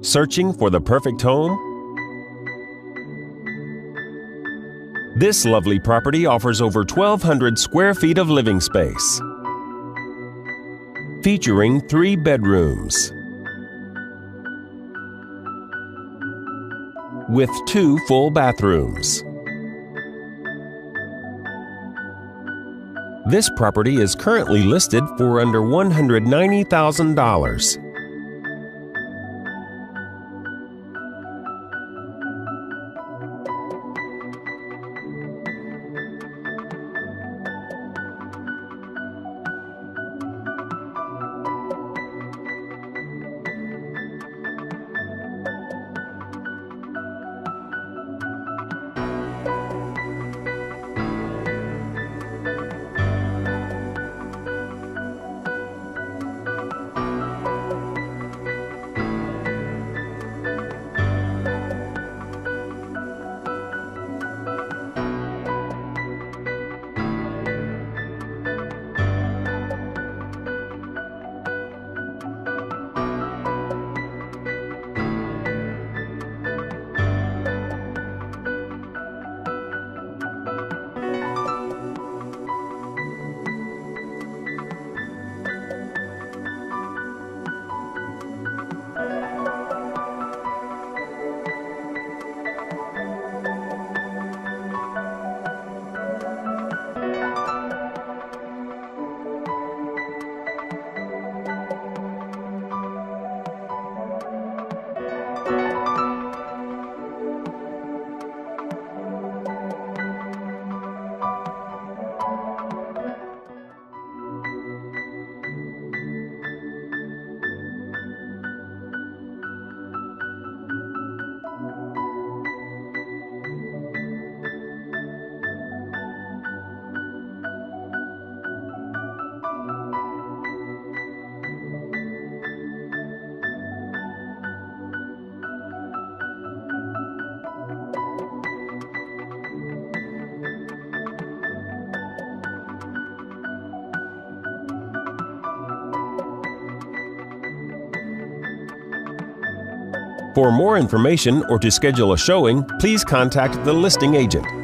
Searching for the perfect home? This lovely property offers over 1,200 square feet of living space, featuring 3 bedrooms with 2 full bathrooms. This property is currently listed for under $190,000. For more information or to schedule a showing, please contact the listing agent.